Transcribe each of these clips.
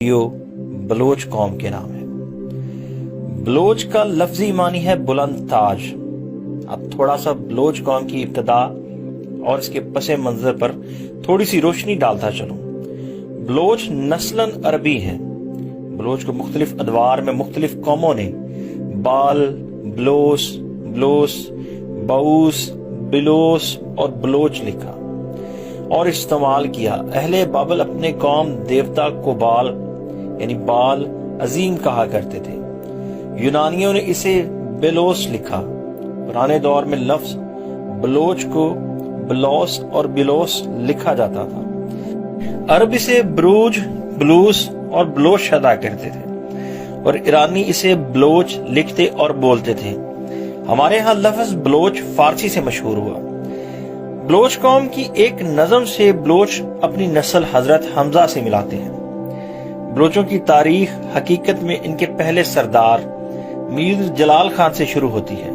Bloch कौम के नाम है। बलोच का लफ्जी मानी है बुलंद ताज। अब थोड़ा सा बलोच कौम की इब्तदा और इसके पसे मंजर पर थोड़ी सी रोशनी डालता चलूं। बलोच नस्लन अरबी है। बलोच को मुख्तलिफ अदवार में मुख्तलिफ कौमों ने बाल, बलोस, बलोस, बाउस, बिलोस और बलोच लिखा और इस्तेमाल किया। अहले बाबल अपने कौम देवता को बाल यानी बाल अजीम कहा करते थे। यूनानियों ने इसे बेलोस लिखा। पुराने दौर में लफ्ज बलोच को बलोस और बिलोस लिखा जाता था। अरब इसे ब्रूज, बलूस और बलोच अदा करते थे और ईरानी इसे बलोच लिखते और बोलते थे। हमारे यहाँ लफ्ज बलोच फारसी से मशहूर हुआ। बलोच कौम की एक नज़म से बलोच अपनी नस्ल हजरत हमजा से मिलाते हैं। बलोचों की तारीख हकीकत में इनके पहले सरदार मीर जलाल खान से शुरू होती है।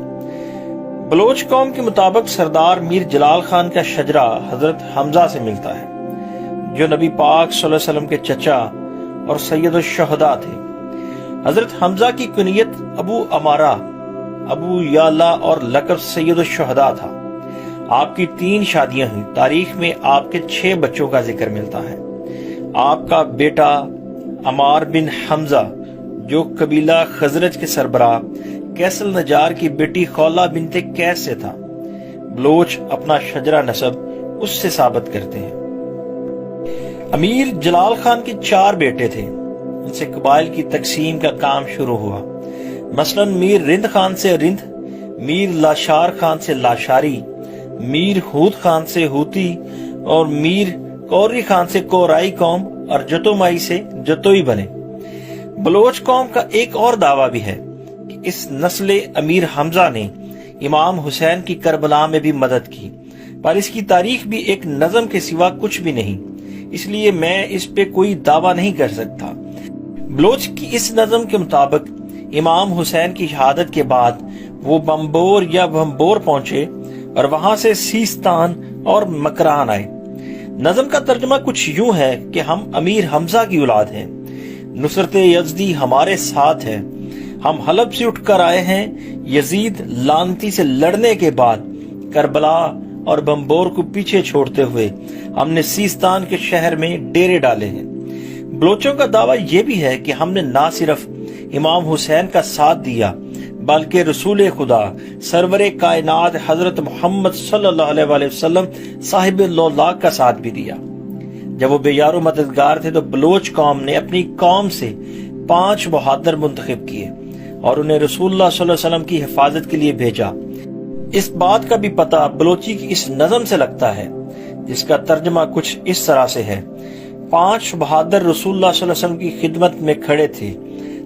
बलोच कौम के मुताबिक सरदार मीर जलाल खान का शजरा हजरत हमजा से मिलता है, जो नबी पाक सल्लल्लाहु अलैहि वसल्लम के चचा और सैयद शुहदा थे। हजरत हमजा की कुनियत अबू अमारा, अबू याला और लकब सैयद शुहदा था। आपकी 3 शादियां हुई। तारीख में आपके 6 बच्चों का जिक्र मिलता है। आपका बेटा अमार बिन हमजा, जो कबीला खजरज के सरबराह कैसल नजार की बेटी खौला बिनते कैस से था। बलोच अपना शजरा नसब उससे साबित करते हैं। अमीर जलाल खान के 4 बेटे थे। उनसे कबाइल की तकसीम का काम शुरू हुआ। मसलन मीर रिंद खान से रिंद, मीर लाशार खान से लाशारी, मीर हूद खान से हूती और मीर कौरी खान से कोराई कौम और जतोमाई से जतोई बने। बलोच कौम का एक और दावा भी है कि इस नस्ल अमीर हमजा ने इमाम हुसैन की करबला में भी मदद की, पर इसकी तारीख भी एक नज़म के सिवा कुछ भी नहीं, इसलिए मैं इस पे कोई दावा नहीं कर सकता। बलोच की इस नज़म के मुताबिक इमाम हुसैन की शहादत के बाद वो बम्बोर या भम्बोर पहुंचे और वहां से सीस्तान और मकरान आए। नज़म का तर्जुमा कुछ यूं है कि हम अमीर हमजा की औलाद हैं, नुसरत यज़दी हमारे साथ है, हम हलब से उठकर आए हैं, यजीद लानती से लड़ने के बाद करबला और बम्बोर को पीछे छोड़ते हुए हमने सीस्तान के शहर में डेरे डाले हैं। बलोचों का दावा यह भी है कि हमने ना सिर्फ इमाम हुसैन का साथ दिया बल्कि रसूल खुदा सरवरे कायनात हजरत मोहम्मद सल्लल्लाहु अलैहि वसल्लम साहिब लौला का साथ भी दिया। जब वो बेयारो मददगार थे तो बलोच कौम ने अपनी कौम से 5 बहादुर मुंतखब किए और उन्हें रसूलुल्लाह सल्लल्लाहु अलैहि वसल्लम की हिफाजत के लिए भेजा। इस बात का भी पता बलोची की इस नज़म से लगता है, जिसका तर्जमा कुछ इस तरह से है। 5 बहादुर रसूलुल्लाह सल्लल्लाहु अलैहि वसल्लम की खिदमत में खड़े थे।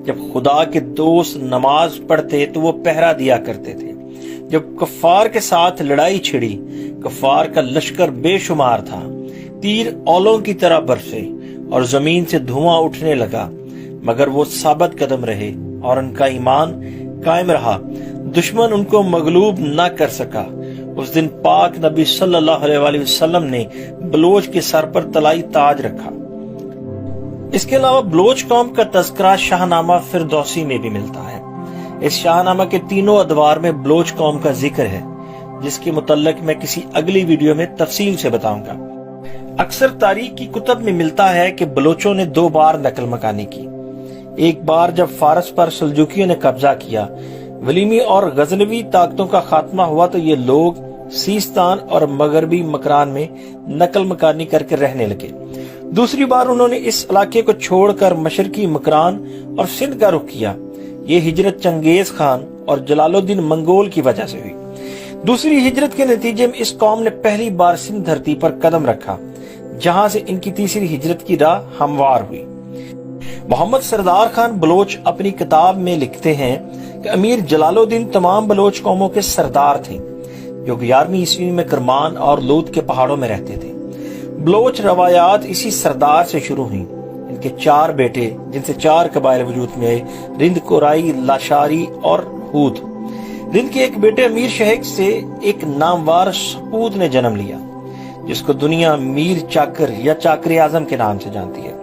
जब खुदा के दोस्त नमाज पढ़ते तो वो पहरा दिया करते थे। जब कफ्फार के साथ लड़ाई छिड़ी, कफ्फार का लश्कर बेशुमार था, तीर औलों की तरह बरसे और जमीन से धुआं उठने लगा, मगर वो साबित कदम रहे और उनका ईमान कायम रहा। दुश्मन उनको मगलूब न कर सका। उस दिन पाक नबी सल्लल्लाहु अलैहि वसल्लम ने बलोच के सर पर तलाई ताज रखा। इसके अलावा बलोच कौम का तज़किरा शाहनामा फिरदौसी में भी मिलता है। इस शाहनामा के 3 अदवार में बलोच कौम का जिक्र है, जिसके मुतल्लिक मैं किसी अगली वीडियो में तफसील से बताऊंगा। अक्सर तारीख की कुतब में मिलता है कि बलोचों ने 2 बार नकल मकानी की। एक बार जब फारस पर सल्जुकियों ने कब्जा किया, वलीमी और गजनवी ताकतों का खात्मा हुआ, तो ये लोग सीस्तान और मगरबी मकरान में नकल मकानी करके रहने लगे। दूसरी बार उन्होंने इस इलाके को छोड़कर मशरकी मकरान और सिंध का रुख किया। ये हिजरत चंगेज खान और जलालुद्दीन मंगोल की वजह से हुई। दूसरी हिजरत के नतीजे में इस कौम ने पहली बार सिंध धरती पर कदम रखा, जहां से इनकी तीसरी हिजरत की राह हमवार हुई। मोहम्मद सरदार खान बलोच अपनी किताब में लिखते हैं कि अमीर जलालुद्दीन तमाम बलोच कौमों के सरदार थे, जो 11वीं ईस्वी में करमान और लूत के पहाड़ों में रहते थे। बलोच रवायात इसी सरदार से शुरू हुई। इनके 4 बेटे, जिनसे 4 कबाइल वजूद में आए, रिंद, कोराई, लाशारी और हूद। रिंद के एक बेटे अमीर शहेक से एक नामवार सपूत ने जन्म लिया, जिसको दुनिया मीर चाकर या चाकर आजम के नाम से जानती है।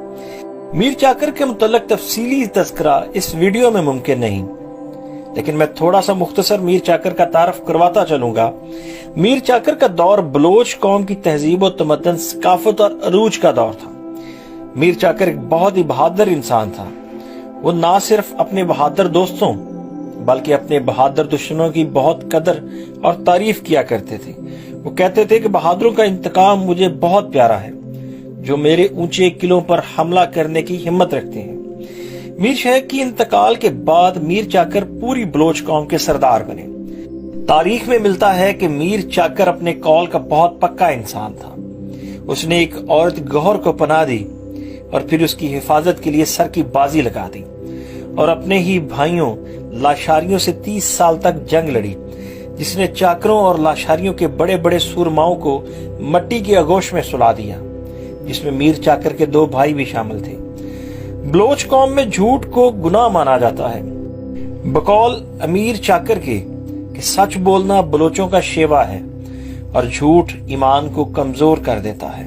میر چاکر کے متعلق تفصیلی تذکرہ اس ویڈیو میں ممکن نہیں، لیکن میں تھوڑا سا مختصر میر چاکر کا تعارف کرواتا چلوں گا۔ میر چاکر کا دور بلوچ قوم کی تہذیب و تمدن، ثقافت اور عروج کا دور تھا۔ میر چاکر ایک بہت ہی بہادر انسان تھا۔ وہ نہ صرف اپنے بہادر دوستوں بلکہ اپنے بہادر دشمنوں کی بہت قدر اور تعریف کیا کرتے تھے۔ وہ کہتے تھے کہ بہادروں کا انتقام مجھے بہت پیارا ہے، جو میرے اونچے قلعوں پر حملہ کرنے کی ہمت رکھتے ہیں۔ میر شیخ کی انتقال کے بعد میر چاکر پوری بلوچ قوم کے سردار بنے۔ تاریخ میں ملتا ہے کہ میر چاکر اپنے قول کا بہت پکا انسان تھا۔ اس نے ایک عورت گوہر کو پناہ دی اور پھر اس کی حفاظت کے لیے سر کی بازی لگا دی، اور اپنے ہی بھائیوں لاشاریوں سے 30 سال تک جنگ لڑی، جس نے چاکروں اور لاشاریوں کے بڑے بڑے سورماؤں کو مٹی کی آغوش میں سلا دیا، جس میں میر چاکر کے 2 بھائی بھی شامل تھے۔ بلوچ قوم میں جھوٹ کو گناہ مانا جاتا ہے، بقول امیر چاکر کے کہ سچ بولنا بلوچوں کا شیوا ہے اور جھوٹ ایمان کو کمزور کر دیتا ہے۔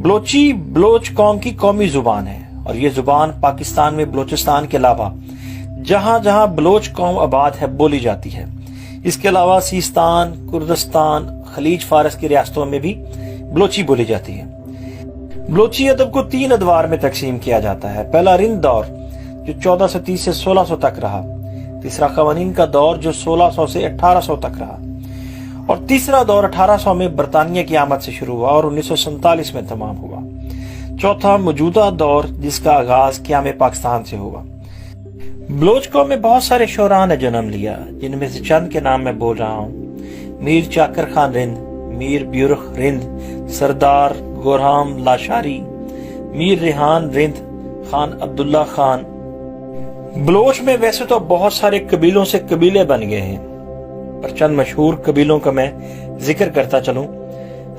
بلوچی بلوچ قوم کی قومی زبان ہے، اور یہ زبان پاکستان میں بلوچستان کے علاوہ جہاں جہاں بلوچ قوم آباد ہے بولی جاتی ہے۔ اس کے علاوہ سیستان، کردستان، خلیج فارس کی ریاستوں میں بھی بلوچی بولی جاتی ہے۔ بلوچی ادب کو 3 ادوار میں تقسیم کیا جاتا ہے۔ پہلا رند دور جو 1430 سے 1600 تک رہا، تیسرا قوانین کا دور جو 1600 سے 1800 تک رہا، اور تیسرا دور 1800 میں برطانیہ کی آمد سے شروع ہوا اور 1947 میں تمام ہوا۔ چوتھا موجودہ دور جس کا آغاز قیام پاکستان سے ہوا۔ بلوچ قوم میں بہت سارے شعراء نے جنم لیا، جن میں سے چند کے نام میں بول رہا ہوں۔ میر چاکر خان رند، میر بیورخ رند، سردار گورہام لاشاری، میر ریحان رند، خان عبداللہ خان۔ بلوچ میں ویسے تو بہت سارے قبیلوں سے قبیلے بن گئے ہیں، پر چند مشہور قبیلوں کا میں ذکر کرتا چلوں۔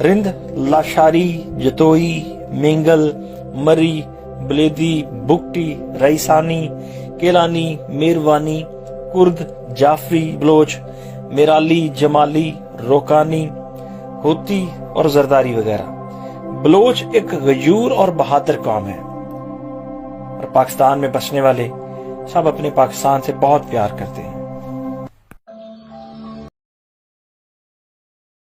رند، لاشاری، جتوئی، مینگل، مری، بلیدی، بگٹی، ریسانی، کیلانی، میروانی، کرد، جعفری بلوچ، میرالی، جمالی، روکانی، ہوتی اور زرداری وغیرہ۔ بلوچ ایک غیور اور بہادر قوم ہے، اور پاکستان میں بسنے والے سب اپنے پاکستان سے بہت پیار کرتے ہیں۔